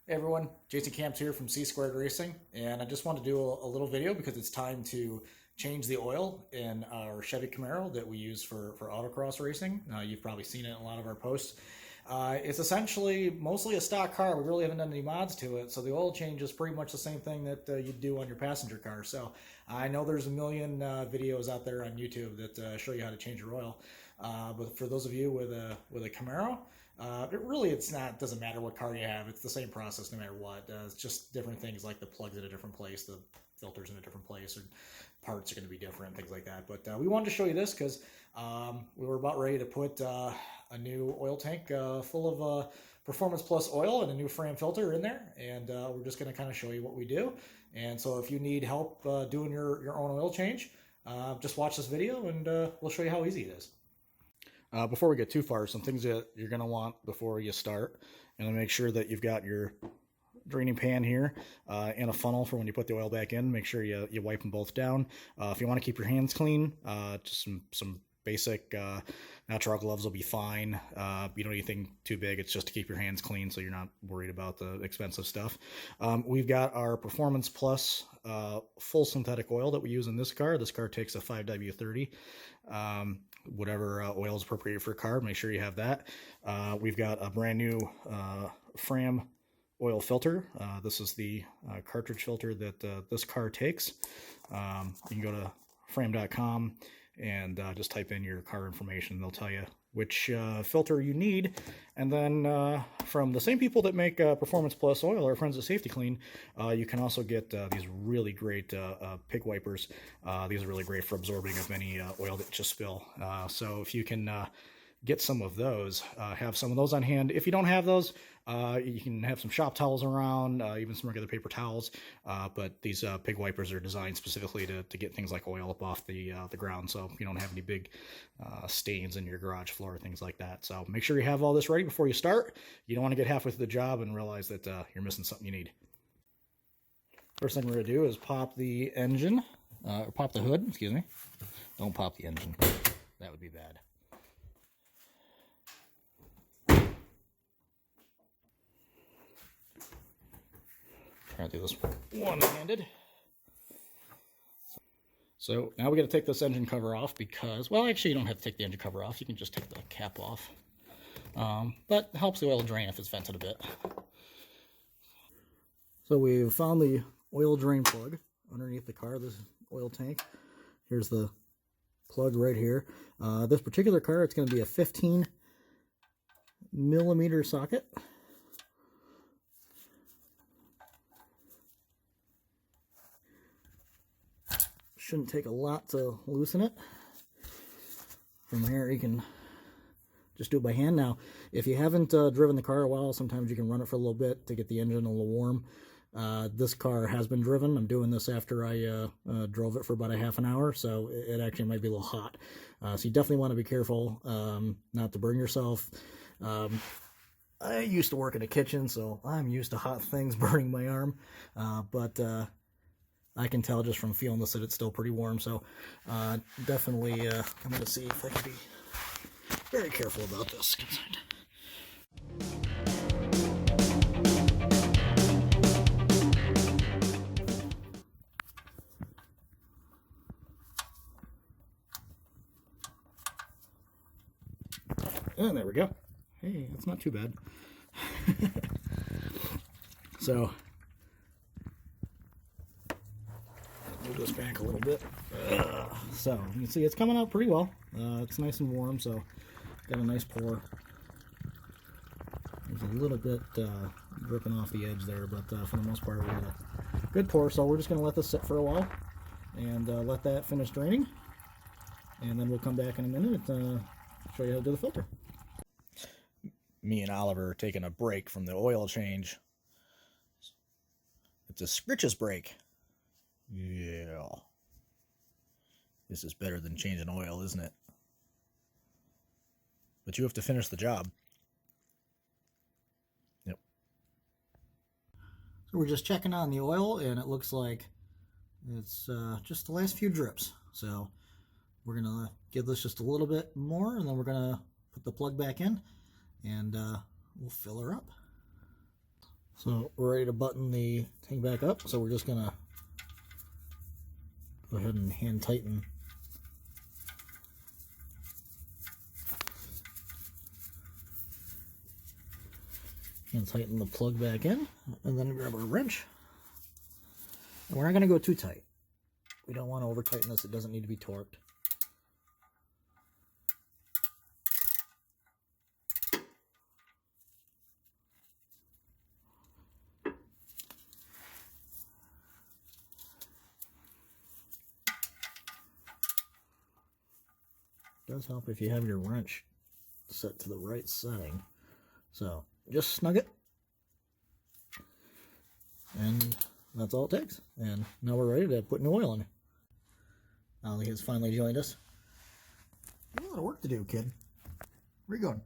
Hey everyone, Jason Camps here from C Squared Racing, and I just want to do a little video because it's time to change the oil in our Chevy Camaro that we use for autocross racing. You've probably seen it in a lot of our posts. It's essentially mostly a stock car. We really haven't done any mods to it, so the oil change is pretty much the same thing that you'd do on your passenger car. So I know there's a million videos out there on YouTube that show you how to change your oil, but for those of you with a Camaro, doesn't matter what car you have. It's the same process no matter what. It's just different things like the plugs at a different place, the filters in a different place, or parts are going to be different, things like that. But we wanted to show you this because we were about ready to put a new oil tank full of Performance Plus oil and a new Fram filter in there, and we're just going to kind of show you what we do. And so if you need help doing your own oil change, just watch this video and we'll show you how easy it is. Before we get too far, some things that you're going to want before you start, and make sure that you've got your draining pan here and a funnel for when you put the oil back in. Make sure you wipe them both down. If you want to keep your hands clean, just some basic natural gloves will be fine. You don't need anything too big. It's just to keep your hands clean so you're not worried about the expensive stuff. We've got our Performance Plus full synthetic oil that we use in this car. This car takes a 5W30. Whatever oil is appropriate for a car, make sure you have that. We've got a brand new Fram oil filter. This is the cartridge filter that this car takes. You can go to fram.com and just type in your car information. They'll tell you which filter you need. And then from the same people that make Performance Plus oil, our friends at safety-kleen, you can also get these really great pig wipers. These are really great for absorbing of any oil that you spill. So if you can get some of those, have some of those on hand. If you don't have those, you can have some shop towels around, even some regular paper towels. But these pig wipers are designed specifically to get things like oil up off the ground, so you don't have any big stains in your garage floor, things like that. So make sure you have all this ready before you start. You don't want to get halfway through the job and realize that you're missing something you need. First thing we're going to do is pop the engine, or pop the hood, excuse me. Don't pop the engine. That would be bad. Try to do this one-handed. So now we got to take this engine cover off because, well, actually you don't have to take the engine cover off. You can just take the cap off. But it helps the oil drain if it's vented a bit. So we've found the oil drain plug underneath the car, this oil tank. Here's the plug right here. This particular car, it's going to be a 15 millimeter socket. Shouldn't take a lot to loosen it. From here you can just do it by hand. Now if you haven't driven the car a while, sometimes you can run it for a little bit to get the engine a little warm. This car has been driven. I'm doing this after I drove it for about a half an hour, so it actually might be a little hot. So you definitely want to be careful not to burn yourself. I used to work in a kitchen, so I'm used to hot things burning my arm, but I can tell just from feeling this that it's still pretty warm, so definitely I'm going to see if I can be very careful about this. And there we go. Hey, that's not too bad. So move this back a little bit. So you can see it's coming out pretty well. It's nice and warm, so got a nice pour. There's a little bit dripping off the edge there, but for the most part we got a good pour. So we're just going to let this sit for a while and let that finish draining, and then we'll come back in a minute and show you how to do the filter. Me and Oliver are taking a break from the oil change. It's a Scritches break. Yeah. This is better than changing oil, isn't it? But you have to finish the job. Yep. So we're just checking on the oil, and it looks like it's just the last few drips. So we're going to give this just a little bit more, and then we're going to put the plug back in, and we'll fill her up. So we're ready to button the thing back up. So we're just gonna go ahead and hand tighten the plug back in, and then grab our wrench. And we're not gonna go too tight. We don't want to over tighten this. It doesn't need to be torqued. It does help if you have your wrench set to the right setting. So just snug it, and that's all it takes. And now we're ready to put new oil in. Ollie has finally joined us. You have a lot of work to do, kid. Where are you going?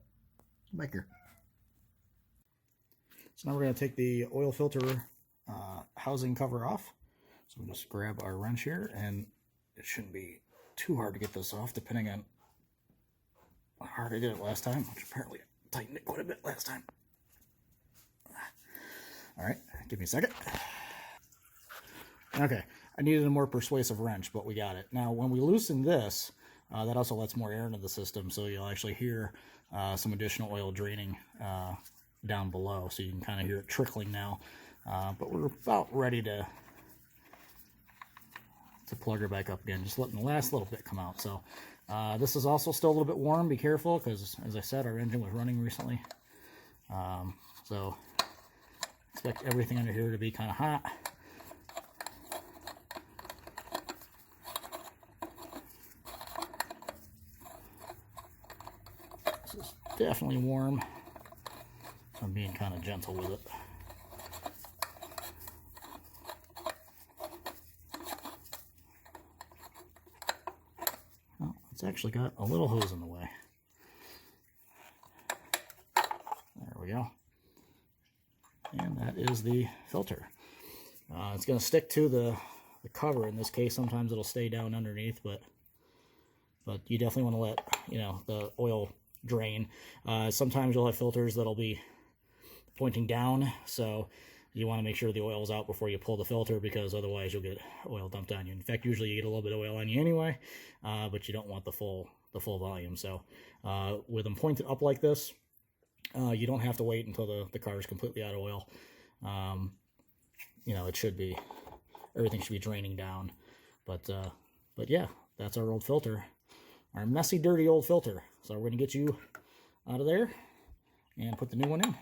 Come back here. So now we're going to take the oil filter housing cover off. So we'll just grab our wrench here, and it shouldn't be too hard to get this off, depending on how hard I did it last time, which apparently I tightened it quite a bit last time. All right, give me a second. Okay, I needed a more persuasive wrench, but we got it. Now, when we loosen this, that also lets more air into the system, so you'll actually hear some additional oil draining down below, so you can kind of hear it trickling now. But we're about ready to plug her back up again, just letting the last little bit come out. So this is also still a little bit warm. Be careful, because as I said, our engine was running recently. So expect everything under here to be kind of hot. This is definitely warm. So I'm being kind of gentle with it. Well, it's actually got a little hose in the way. There we go. And that is the filter. It's going to stick to the cover in this case. Sometimes it'll stay down underneath, but you definitely want to let the oil drain. Sometimes you'll have filters that'll be pointing down, so you want to make sure the oil's out before you pull the filter, because otherwise you'll get oil dumped on you. In fact, usually you get a little bit of oil on you anyway, but you don't want the full volume. So with them pointed up like this, you don't have to wait until the car is completely out of oil. Everything should be draining down. But yeah, that's our old filter, our messy, dirty old filter. So we're going to get you out of there and put the new one in.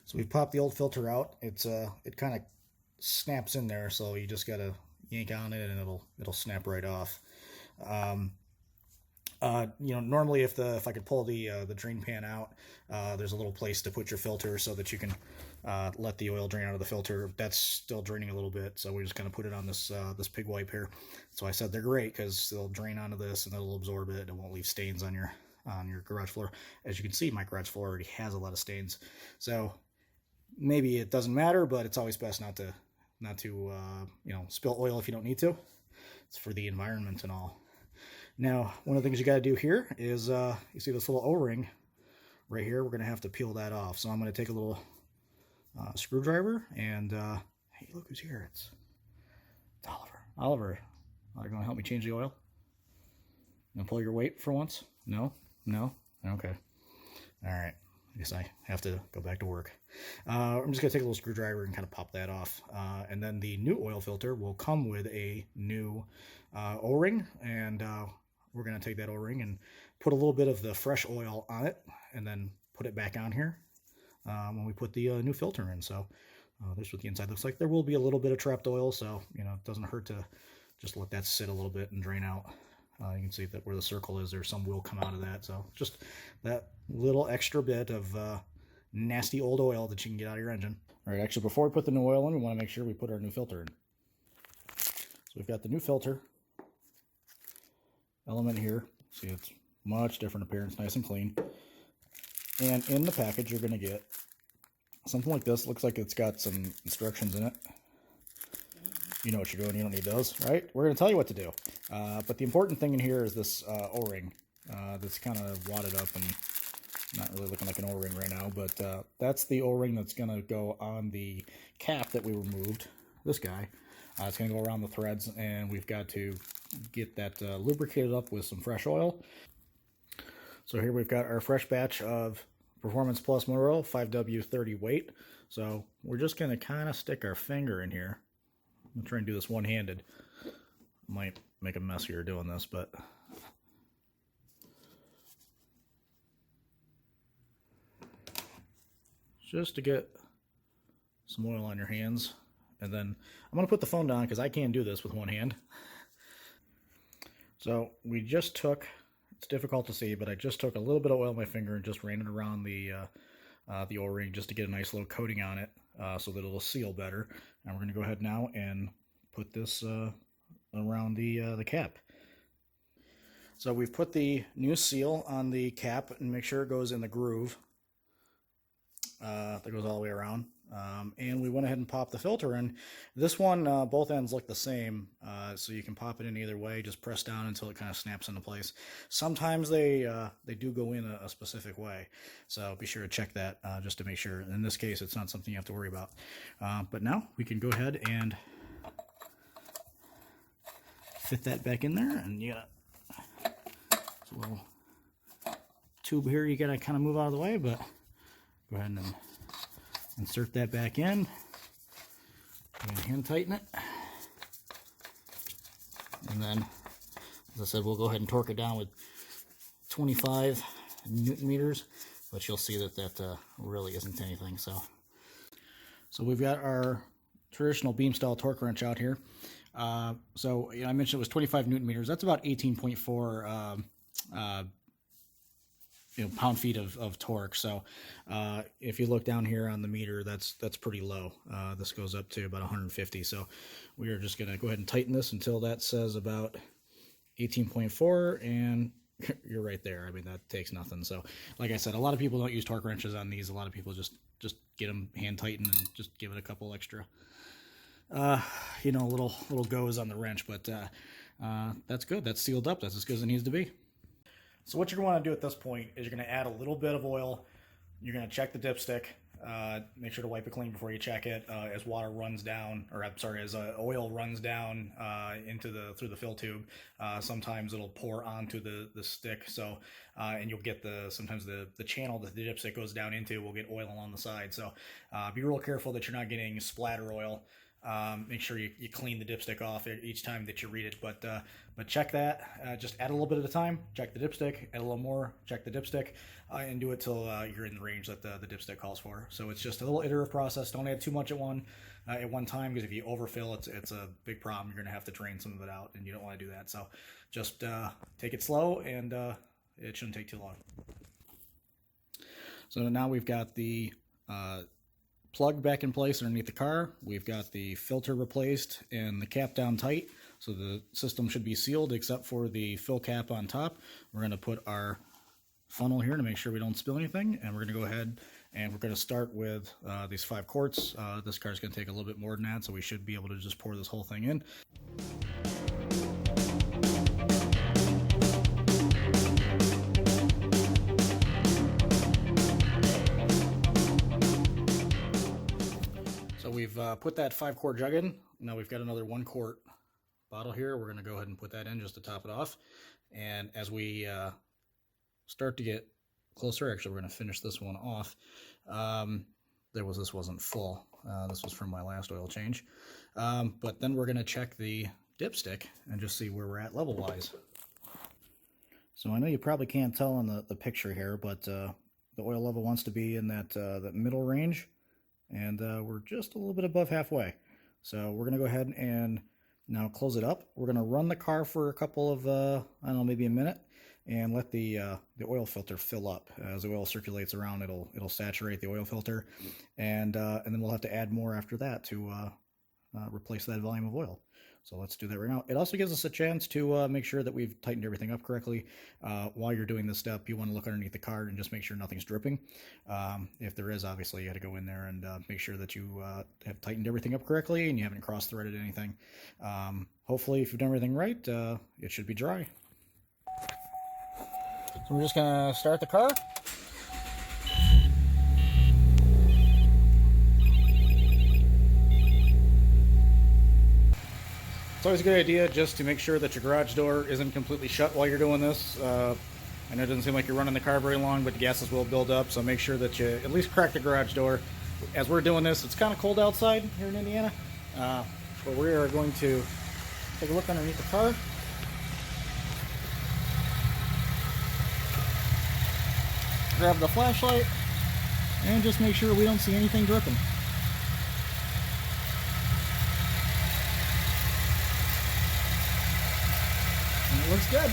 So we popped the old filter out. It kind of snaps in there, so you just gotta yank on it and it'll snap right off. Normally if I could pull the drain pan out, there's a little place to put your filter so that you can let the oil drain out of the filter. That's still draining a little bit, so we're just gonna put it on this pig wipe here. So I said they're great because they'll drain onto this and it'll absorb it. It won't leave stains on your garage floor. As you can see, my garage floor already has a lot of stains. So maybe it doesn't matter, but it's always best not to spill oil if you don't need to. It's for the environment and all. Now, one of the things you got to do here is you see this little O-ring right here. We're going to have to peel that off. So I'm going to take a little screwdriver and hey, look who's here. It's Oliver. Oliver, are you going to help me change the oil? And pull your weight for once? No? Okay. All right. I guess I have to go back to work. I'm just going to take a little screwdriver and kind of pop that off. And then the new oil filter will come with a new O-ring. And we're going to take that O-ring and put a little bit of the fresh oil on it and then put it back on here when we put the new filter in. So this is what the inside looks like. There will be a little bit of trapped oil, so it doesn't hurt to just let that sit a little bit and drain out. You can see that where the circle is, there's some will come out of that. So just that little extra bit of nasty old oil that you can get out of your engine. All right, actually, before we put the new oil in, we want to make sure we put our new filter in. So we've got the new filter element here. See, it's much different appearance, nice and clean. And in the package, you're going to get something like this. Looks like it's got some instructions in it. You know what you're doing. You don't need those, right? We're going to tell you what to do. But the important thing in here is this O-ring that's kind of wadded up and Not really looking like an O-ring right now, but that's the O-ring that's going to go on the cap that we removed. This guy. It's going to go around the threads, and we've got to get that lubricated up with some fresh oil. So here we've got our fresh batch of Performance Plus motor oil, 5W30 weight. So we're just going to kind of stick our finger in here. I'm trying to do this one-handed. Might make a mess here doing this, but just to get some oil on your hands. And then I'm going to put the phone down because I can't do this with one hand. So we just took, it's difficult to see, but I just took a little bit of oil on my finger and just ran it around the O-ring just to get a nice little coating on it so that it'll seal better. And we're going to go ahead now and put this around the cap. So we've put the new seal on the cap and make sure it goes in the groove that goes all the way around. And we went ahead and popped the filter in. This one, both ends look the same, so you can pop it in either way. Just press down until it kind of snaps into place. Sometimes they do go in a specific way, so be sure to check that just to make sure. In this case, it's not something you have to worry about. But now we can go ahead and fit that back in there, and you got a little tube here you gotta kind of move out of the way, but go ahead and insert that back in and hand tighten it, and then, as I said, we'll go ahead and torque it down with 25 Newton meters, but you'll see that really isn't anything. So we've got our traditional beam style torque wrench out here. So I mentioned it was 25 Newton meters. That's about 18.4 pound-feet of torque. So if you look down here on the meter, that's pretty low. This goes up to about 150. So we are just going to go ahead and tighten this until that says about 18.4, and you're right there. I mean, that takes nothing. So like I said, a lot of people don't use torque wrenches on these. A lot of people just get them hand tightened and just give it a couple extra little goes on the wrench, but that's good. That's sealed up. That's as good as it needs to be. So what you're going to want to do at this point is you're going to add a little bit of oil. You're going to check the dipstick. Make sure to wipe it clean before you check it. As water runs down, or I'm sorry, as oil runs down through the fill tube, sometimes it'll pour onto the stick. So and you'll get sometimes the channel that the dipstick goes down into will get oil along the side. So be real careful that you're not getting splatter oil. Make sure you clean the dipstick off each time that you read it, but check that. Just add a little bit at a time. Check the dipstick, add a little more, check the dipstick, and do it till you're in the range that the dipstick calls for. So it's just a little iterative process. Don't add too much at one time, because if you overfill, it's a big problem. You're going to have to drain some of it out, and you don't want to do that. So just take it slow, and it shouldn't take too long. So now we've got the plug back in place underneath the car. We've got the filter replaced and the cap down tight, so the system should be sealed except for the fill cap on top. We're going to put our funnel here to make sure we don't spill anything, and we're going to go ahead and we're going to start with these 5 quarts. This car is going to take a little bit more than that, so we should be able to just pour this whole thing in. We've put that 5-quart jug in. Now we've got another 1-quart bottle here. We're going to go ahead and put that in just to top it off. And as we start to get closer, actually we're going to finish this one off. This wasn't full. This was from my last oil change. But then we're going to check the dipstick and just see where we're at level-wise. So I know you probably can't tell on the picture here, but the oil level wants to be in that middle range. And we're just a little bit above halfway. So we're going to go ahead and now close it up. We're going to run the car for a couple of, I don't know, maybe a minute, and let the oil filter fill up. As the oil circulates around, it'll saturate the oil filter, and then we'll have to add more after that to replace that volume of oil. So let's do that right now. It also gives us a chance to make sure that we've tightened everything up correctly. While you're doing this step, you want to look underneath the card and just make sure nothing's dripping. If there is, obviously, you got to go in there and make sure that you have tightened everything up correctly and you haven't cross-threaded anything. Hopefully, if you've done everything right, it should be dry. So we're just going to start the car. It's always a good idea just to make sure that your garage door isn't completely shut while you're doing this. I know it doesn't seem like you're running the car very long, but the gases will build up, so make sure that you at least crack the garage door. As we're doing this, it's kind of cold outside here in Indiana, but we are going to take a look underneath the car. Grab the flashlight and just make sure we don't see anything dripping. And it looks good.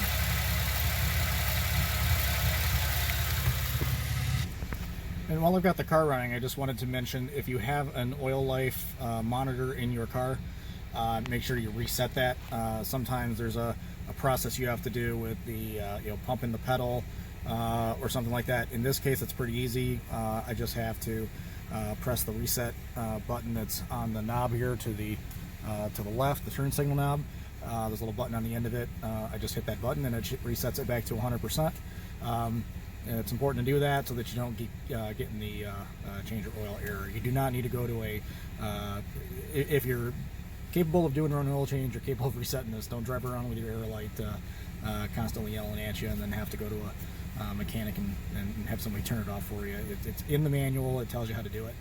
And while I've got the car running, I just wanted to mention, if you have an oil life monitor in your car, make sure you reset that. Sometimes there's a process you have to do with the pumping the pedal or something like that. In this case, it's pretty easy. I just have to press the reset button that's on the knob here to the left, the turn signal knob. There's a little button on the end of it. I just hit that button and it resets it back to 100%. It's important to do that so that you don't keep getting the change your oil error. You do not need to go to a, if you're capable of doing your own oil change, you're capable of resetting this, don't drive around with your air light constantly yelling at you and then have to go to a mechanic and have somebody turn it off for you. It's in the manual, it tells you how to do it.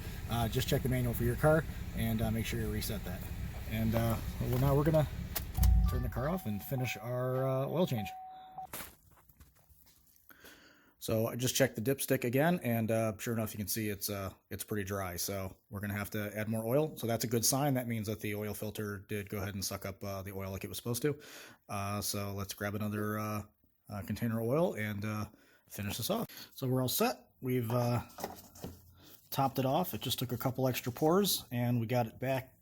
Just check the manual for your car and make sure you reset that. And well, now we're gonna turn the car off and finish our oil change. So I just checked the dipstick again, and sure enough, you can see it's pretty dry. So we're gonna have to add more oil. So that's a good sign. That means that the oil filter did go ahead and suck up the oil like it was supposed to. So let's grab another container of oil and finish this off. So we're all set. We've topped it off. It just took a couple extra pours, and we got it back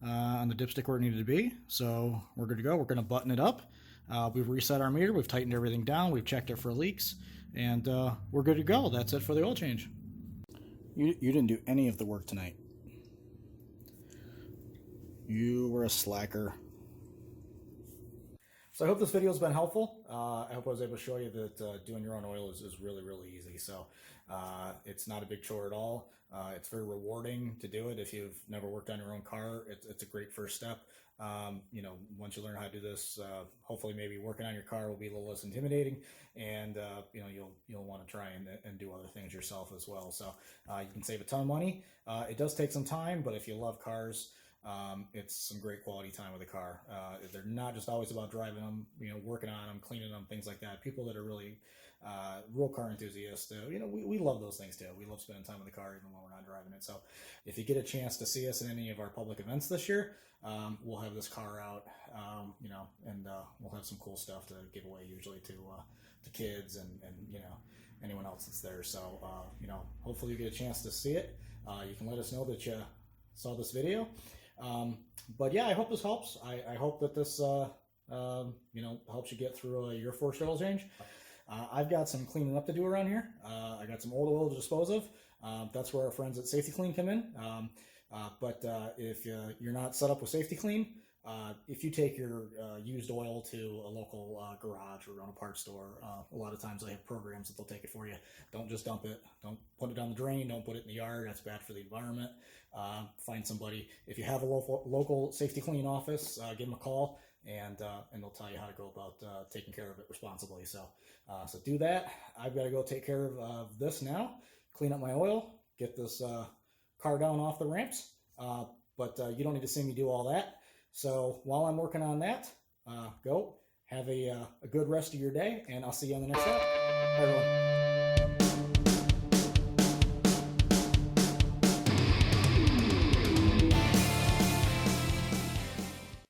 on the dipstick where it needed to be. So we're good to go. We're gonna button it up. We've reset our meter. We've tightened everything down. We've checked it for leaks. And we're good to go. That's it for the oil change. You didn't do any of the work tonight. You were a slacker. So I hope this video has been helpful. I hope I was able to show you that doing your own oil is really, really easy. So it's not a big chore at all. It's very rewarding to do it. If you've never worked on your own car, it's a great first step. Once you learn how to do this, hopefully maybe working on your car will be a little less intimidating, and you'll want to try and do other things yourself as well. So you can save a ton of money. It does take some time, but if you love cars, it's some great quality time with a car. They're not just always about driving them, working on them, cleaning them, things like that. People that are really real car enthusiasts, we love those things too. We love spending time in the car even when we're not driving it. So if you get a chance to see us in any of our public events this year, we'll have this car out, and we'll have some cool stuff to give away, usually to kids and anyone else that's there. So hopefully you get a chance to see it. You can let us know that you saw this video. But yeah, I hope this helps. I hope that this helps you get through your first oil change. I've got some cleaning up to do around here. I got some old oil to dispose of. That's where our friends at safety-kleen come in. But if you're not set up with safety-kleen, if you take your used oil to a local garage or on a parts store, a lot of times they have programs that they'll take it for you. Don't just dump it. Don't put it down the drain. Don't put it in the yard. That's bad for the environment. Find somebody. If you have a local safety-kleen office, give them a call, and they'll tell you how to go about taking care of it responsibly. So do that. I've got to go take care of this now, clean up my oil, get this car down off the ramps. But you don't need to see me do all that. So while I'm working on that, go have a good rest of your day, and I'll see you on the next one. Bye, everyone.